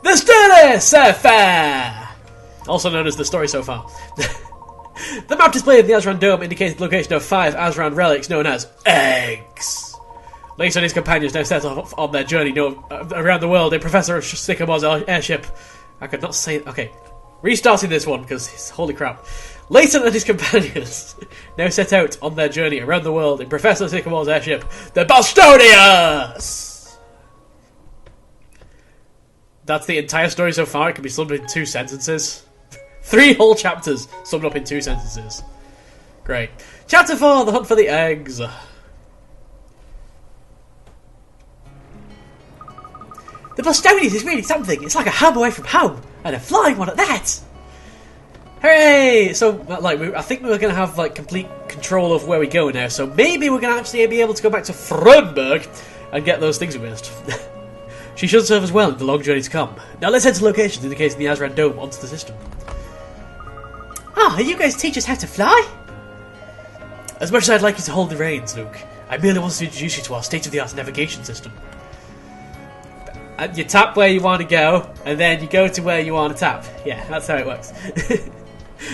The Sturdiness Affair! Also known as the story so far. The map displayed in the Azran Dome indicates the location of 5 Azran relics known as eggs. Layton and his companions now set off on their journey around the world in Professor Sycamore's airship. I could not say... Okay, restarting this one, because holy crap. Layton and his companions now set out on their journey around the world in Professor Sycamore's airship, the Bostonius! That's the entire story so far. It can be summed in 2 sentences. 3 whole chapters summed up in 2 sentences. Great. Chapter 4, The Hunt for the Eggs. The Bostonius is really something. It's like a home away from home, and a flying one at that. Hooray! So, I think we're going to have, complete control of where we go now, so maybe we're going to actually be able to go back to Frunberg and get those things we missed. She should serve us well in the long journey to come. Now let's head to locations indicating the Azran Dome onto the system. Ah, you guys teach us how to fly? As much as I'd like you to hold the reins, Luke, I merely want to introduce you to our state-of-the-art navigation system. And you tap where you want to go, and then you go to where you want to tap. Yeah, that's how it works.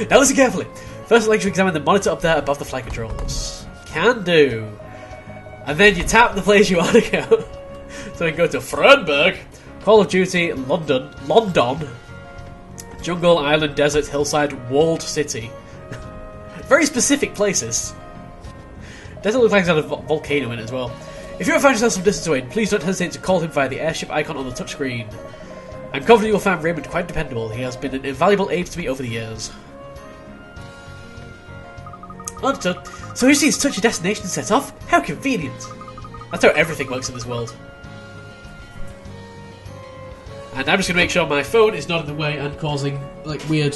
Now listen carefully. First, I'd like to examine the monitor up there above the flight controls. Can do. And then you tap the place you want to go. So we can go to Frunberg, Call of Duty, London, Jungle, Island, Desert, Hillside, Walled City. Very specific places. Doesn't look like there's a volcano in it as well. If you ever find yourself some distance away, please don't hesitate to call him via the airship icon on the touchscreen. I'm confident you'll find Raymond quite dependable. He has been an invaluable aid to me over the years. Understood. So you see, such a destination set off? How convenient. That's how everything works in this world. And I'm just going to make sure my phone is not in the way and causing, weird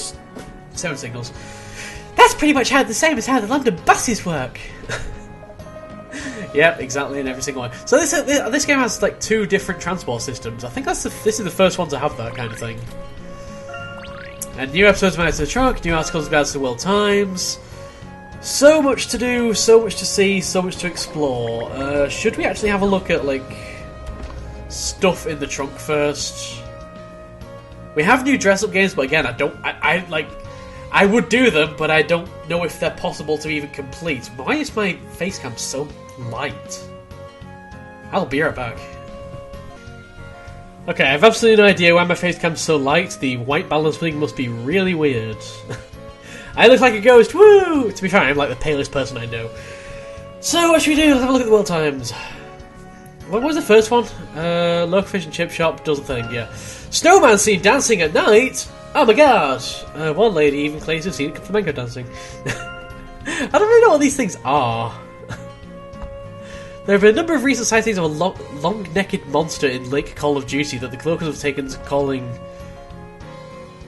sound signals. That's pretty much the same as how the London buses work. Yep, exactly, in every single one. So this game has, 2 different transport systems. I think this is the first one to have that kind of thing. And new episodes of Mindez to the Trunk, new articles about the World Times. So much to do, so much to see, so much to explore. Should we actually have a look at, stuff in the trunk first? We have new dress-up games, but again, I would do them, but I don't know if they're possible to even complete. Why is my face cam so light? I'll be right back. Okay, I have absolutely no idea why my face cam's so light. The white balance thing must be really weird. I look like a ghost, woo! To be fair, I'm the palest person I know. So, what should we do? Let's have a look at the World Times. What was the first one? Local fish and chip shop does a thing, yeah. Snowman seen dancing at night? Oh my gosh! One lady even claims to have seen flamenco dancing. I don't really know what these things are. There have been a number of recent sightings of a long-necked monster in Lake Call of Duty that the locals have taken to calling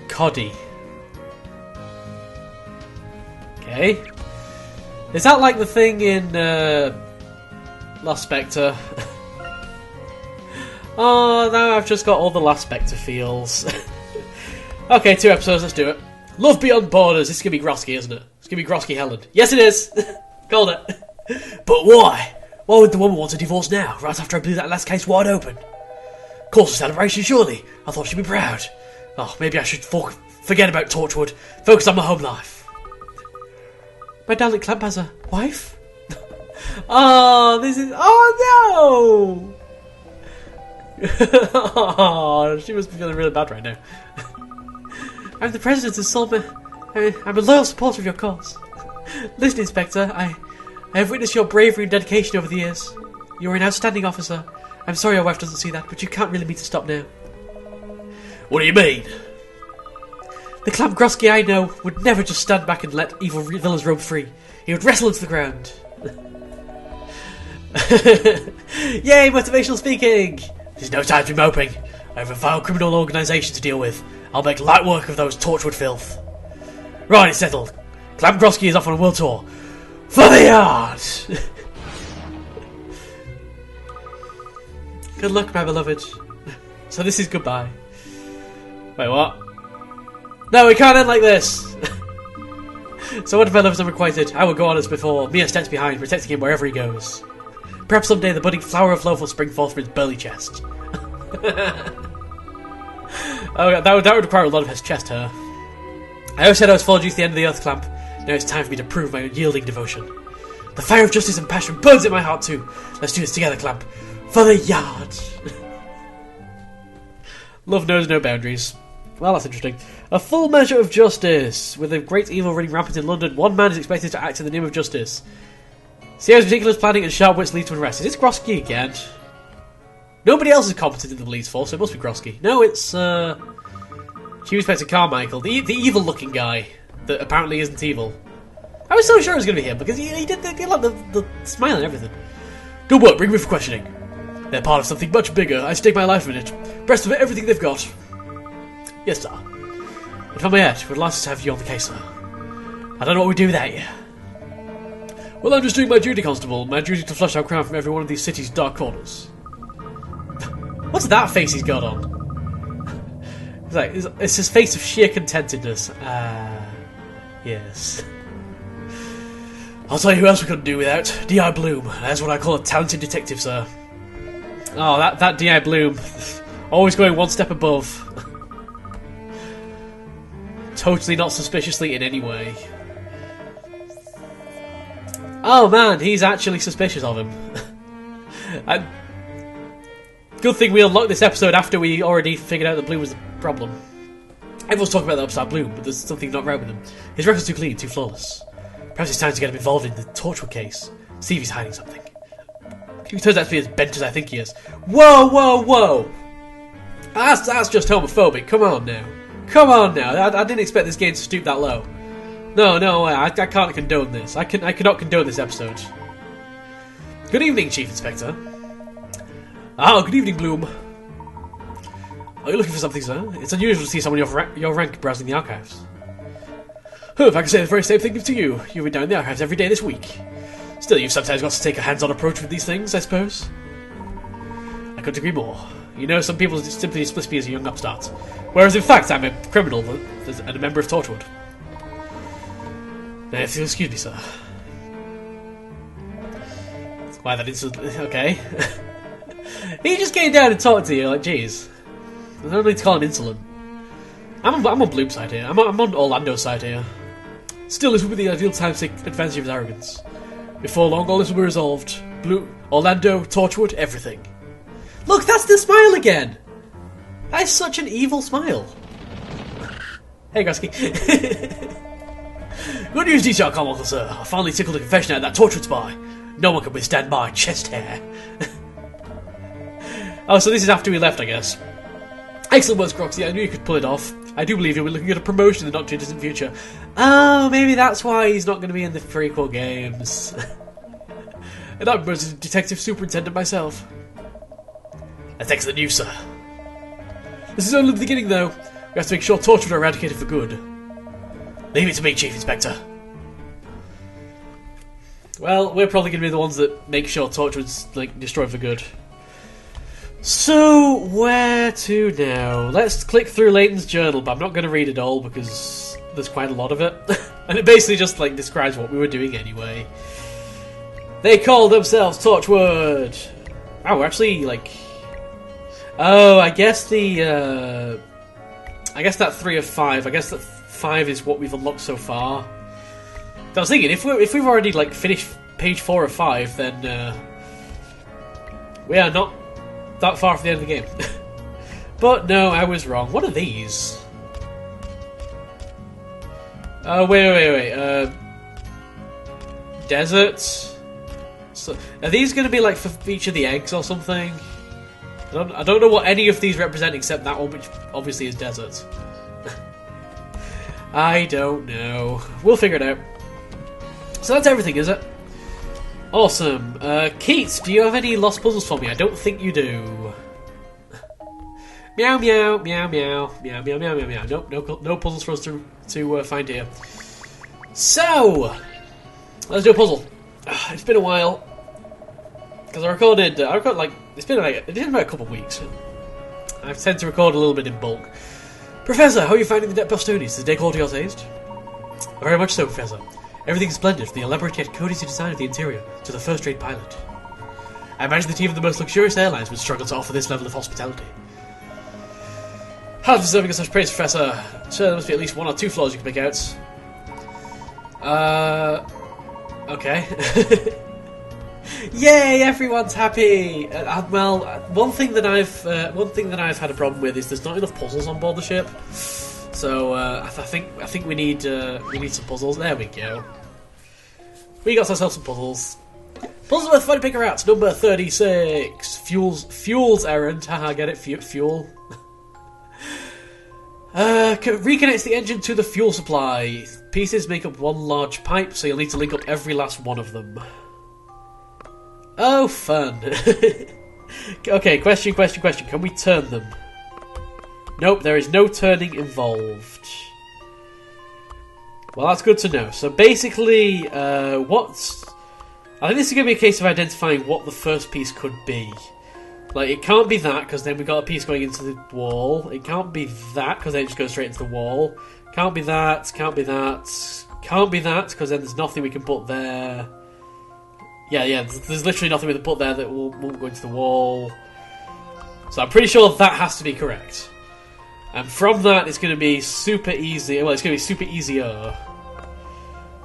Coddy. Okay. Is that like the thing in Last Spectre? Oh, now I've just got all the Last Spectre feels. Okay, 2 episodes, let's do it. Love Beyond Borders. This is going to be Grosky, isn't it? It's going to be Grosky Helland. Yes, it is! Called it. But why? Why would the woman want a divorce now, right after I blew that last case wide open? Cause for celebration, surely. I thought she'd be proud. Oh, maybe I should forget about Torchwood. Focus on my home life. My darling Clamp has a wife? Oh, this is... Oh, no! Oh, she must be feeling really bad right now. I'm the president of Solomon. I'm a loyal supporter of your cause. Listen, Inspector, I have witnessed your bravery and dedication over the years. You're an outstanding officer. I'm sorry your wife doesn't see that, but you can't really mean to stop now. What do you mean? The Clamp Grosky I know would never just stand back and let evil villains roam free. He would wrestle into the ground. Yay, motivational speaking! There's no time to be moping. I have a vile criminal organisation to deal with. I'll make light work of those Torchwood filth. Right, it's settled. Clamp Grosky is off on a world tour. For the art! Good luck, my beloved. So this is goodbye. Wait, what? No, we can't end like this! So what if my love's unrequited? I will go on as before, Mia steps behind, protecting him wherever he goes. Perhaps someday the budding flower of love will spring forth from his burly chest. Oh, that would require a lot of his chest hair. I always said I was following you to the end of the Earth Clamp. Now it's time for me to prove my unyielding devotion. The fire of justice and passion burns in my heart too. Let's do this together, Clamp. For the yard. Love knows no boundaries. Well, that's interesting. A full measure of justice. With a great evil running rampant in London, one man is expected to act in the name of justice. Sierra's meticulous planning and sharp wits lead to unrest. Is it Grosky again? Nobody else is competent in the police force, so it must be Grosky. No, it's Chief Inspector Carmichael, the evil-looking guy that apparently isn't evil. I was so sure it was going to be him because he did the smile and everything. Good work, bring me for questioning. They're part of something much bigger. I stake my life in it. Breast of everything they've got. Yes, sir. But from my head, we'd like to have you on the case, sir. I don't know what we do without you. Well, I'm just doing my duty, Constable. My duty to flush out crime from every one of these cities' dark corners. What's that face he's got on? It's his face of sheer contentedness. Yes. I'll tell you who else we couldn't do without. D.I. Bloom. That's what I call a talented detective, sir. Oh, that D.I. Bloom. Always going one step above. Totally not suspiciously in any way. Oh man, he's actually suspicious of him. Good thing we unlocked this episode after we already figured out that Bloom was the problem. Everyone's talking about the upside Bloom, but there's something not right with him. His record's too clean, too flawless. Perhaps it's time to get him involved in the Torchwood case. See if he's hiding something. He turns out to be as bent as I think he is. Whoa, whoa, whoa! That's just homophobic. Come on now. Come on now. I didn't expect this game to stoop that low. No, I can't condone this. I cannot condone this episode. Good evening, Chief Inspector. Ah, good evening, Bloom. Are you looking for something, sir? It's unusual to see someone your rank browsing the archives. If I can say the very same thing to you. You've been down in the archives every day this week. Still, you've sometimes got to take a hands-on approach with these things, I suppose. I couldn't agree more. You know, some people simply dismiss me as a young upstart, whereas in fact I'm a criminal and a member of Torchwood. Now, if you'll excuse me, sir. Why that insult? Okay. He just came down and talked to you, like, jeez. There's no need to call him insolent. I'm on Bloom's side here. I'm on Orlando's side here. Still, this will be the ideal time to take advantage of his arrogance. Before long, all this will be resolved. Orlando, Torchwood, everything. Look, that's the smile again! That is such an evil smile. Hey, Grosky. Good news, Detail Carmichael, sir. I finally tickled a confession out of that Torchwood spy. No one can withstand my chest hair. Oh, so this is after we left, I guess. Excellent work, Groxy. I knew you could pull it off. I do believe you'll be looking at a promotion in the not-too-distant future. Oh, maybe that's why he's not going to be in the prequel games. And I'm a detective superintendent myself. That's excellent news, sir. This is only the beginning, though. We have to make sure Torchwood are eradicated for good. Leave it to me, Chief Inspector. Well, we're probably going to be the ones that make sure Torchwood's, like, destroyed for good. So, where to now? Let's click through Layton's journal, but I'm not going to read it all because there's quite a lot of it. And it basically just, like, describes what we were doing anyway. They call themselves Torchwood! Wow, we're actually, like... Oh, I guess the, I guess that 3 of 5. I guess that 5 is what we've unlocked so far. I was thinking, if we've already, like, finished page 4 of 5, then, we are not that far from the end of the game. But no, I was wrong. What are these? Oh, wait. Deserts? So, are these going to be, like, for each of the eggs or something? I don't know what any of these represent except that one, which obviously is desert. I don't know. We'll figure it out. So that's everything, is it? Awesome. Keats, do you have any lost puzzles for me? I don't think you do. Meow, meow, meow, meow, meow, meow, meow, meow, meow. Nope, no puzzles for us to find here. So, let's do a puzzle. It's been a while. Because I recorded like, it's been about a couple of weeks. I tend to record a little bit in bulk. Professor, how are you finding the debt postonies? Is the decor to your taste? Very much so, Professor. Everything's splendid, from the elaborate yet courteous design of the interior to the first-rate pilot. I imagine the team of the most luxurious airlines would struggle to offer this level of hospitality. How deserving of such praise, Professor? Sure, there must be at least one or two flaws you can pick out. Okay. Yay! Everyone's happy. Well, one thing that I've had a problem with is there's not enough puzzles on board the ship. So I think we need some puzzles. There we go. We got ourselves some puzzles. Puzzles worth 40 picker outs. Number 36. Fuel's errand. Haha, get it? Fuel. Reconnects the engine to the fuel supply. Pieces make up one large pipe, so you'll need to link up every last one of them. Oh, fun. Okay, question. Can we turn them? Nope, there is no turning involved. Well, that's good to know. So basically, I think this is going to be a case of identifying what the first piece could be. Like, it can't be that, because then we've got a piece going into the wall. It can't be that, because then it just goes straight into the wall. Can't be that, can't be that. Can't be that, because then there's nothing we can put there. Yeah, there's literally nothing we can put there that won't go into the wall. So I'm pretty sure that has to be correct. And from that, it's going to be super easy. Well, it's going to be super easier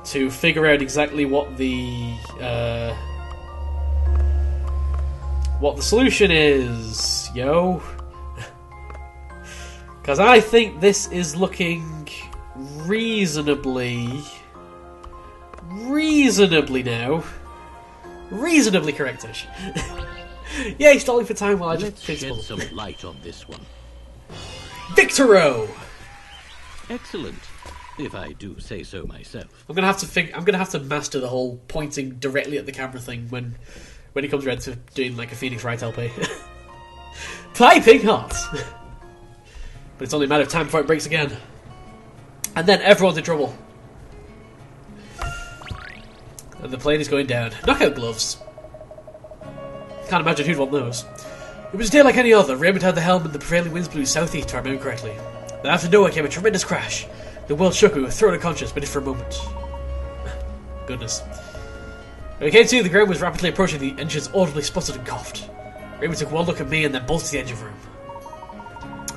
to figure out exactly what the solution is, yo. Because I think this is looking reasonably correctish. Yay, stalling for time while I just shed some light on this one. Victoro! Excellent, if I do say so myself. I'm gonna have to master the whole pointing directly at the camera thing when it comes around to doing like a Phoenix Wright LP. Piping hot! But it's only a matter of time before it breaks again. And then everyone's in trouble. And the plane is going down. Knockout gloves. Can't imagine who'd want those. It was a day like any other. Raymond had the helm and the prevailing winds blew southeast, if I remember correctly. Then out of nowhere came a tremendous crash. The world shook, we were thrown unconscious, but if for a moment. Goodness. When we came to, the ground was rapidly approaching, the engines audibly sputtered and coughed. Raymond took one look at me and then bolted to the engine room.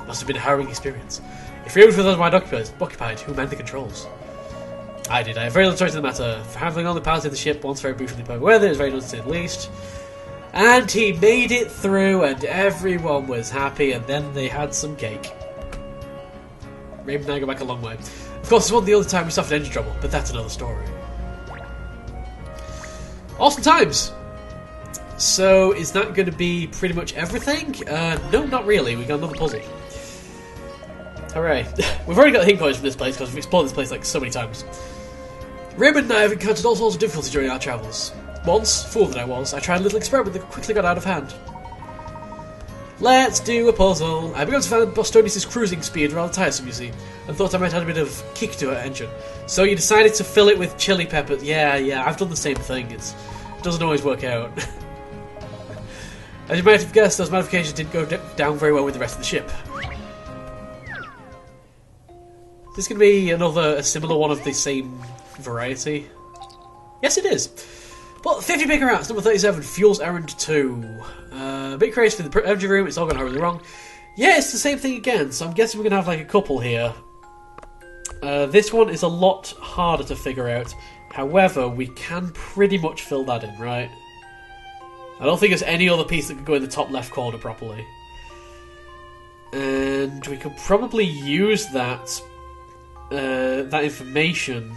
Must have been a harrowing experience. If Raymond was occupied, who manned the controls? I did. I have very little choice in the matter. For handling on the piloting the ship, once very briefly by weather, it was very nice to say the least. And he made it through, and everyone was happy, and then they had some cake. Raymond and I go back a long way. Of course, it's one of the only time we suffered engine trouble, but that's another story. Awesome times! So, is that going to be pretty much everything? No, not really. We got another puzzle. Hooray. We've already got the hint coins from this place, because we've explored this place like so many times. Raymond and I have encountered all sorts of difficulties during our travels. Once, fool that I was, I tried a little experiment that quickly got out of hand. Let's do a puzzle. I began to find Bostonius' cruising speed rather tiresome, you see, and thought I might add a bit of kick to her engine. So you decided to fill it with chili peppers. Yeah, I've done the same thing. It doesn't always work out. As you might have guessed, those modifications didn't go down very well with the rest of the ship. Is this going to be a similar one of the same variety? Yes, it is. But 50 picker outs, number 37, Fuel's Errand 2. A bit crazy for the engine room, it's all gone horribly wrong. Yeah, it's the same thing again, so I'm guessing we're going to have like a couple here. This one is a lot harder to figure out. However, we can pretty much fill that in, right? I don't think there's any other piece that could go in the top left corner properly. And we could probably use that information.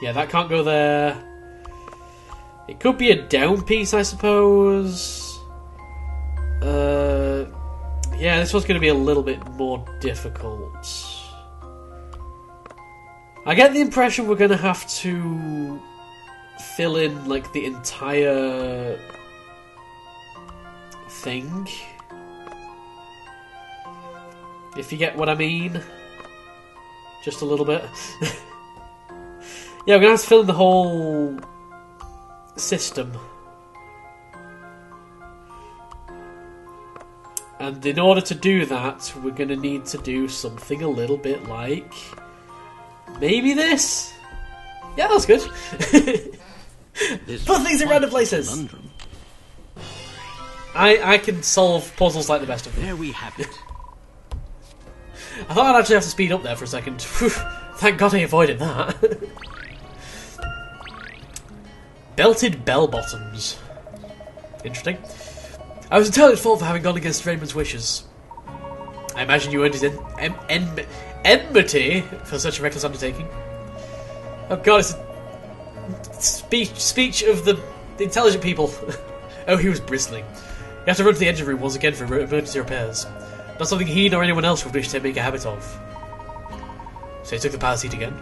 Yeah, that can't go there. It could be a down piece, I suppose. Yeah, this one's going to be a little bit more difficult. I get the impression we're going to have to fill in, like, the entire thing. If you get what I mean. Just a little bit. Yeah, we're going to have to fill in the whole system. And in order to do that, we're going to need to do something a little bit like... maybe this? Yeah, that's good. Put things in random places. I can solve puzzles like the best of them. There we have it. I thought I'd actually have to speed up there for a second. Thank God I avoided that. Belted bell bottoms. Interesting. I was entirely at fault for having gone against Raymond's wishes. I imagine you earned his enmity for such a reckless undertaking. Oh God, it's a speech of the intelligent people. Oh, he was bristling. You have to run to the engine room once again for emergency repairs. Not something he nor anyone else would wish to make a habit of. So he took the power seat again.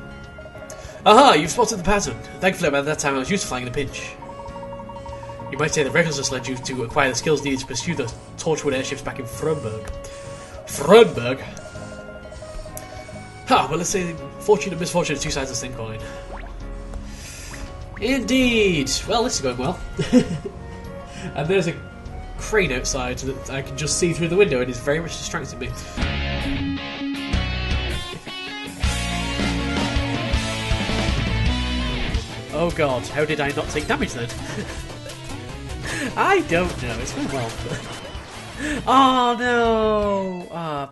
Aha, you've spotted the pattern. Thankfully, by that time I was used to flying in a pinch. You might say that recklessness led you to acquire the skills needed to pursue the Torchwood airships back in Frunberg. Frunberg? Ha, well, let's say fortune and misfortune are two sides of the same coin. Indeed! Well, this is going well. And there's a crane outside that I can just see through the window and it's very much distracting me. Oh God, how did I not take damage then? I don't know, it's going well. Oh no!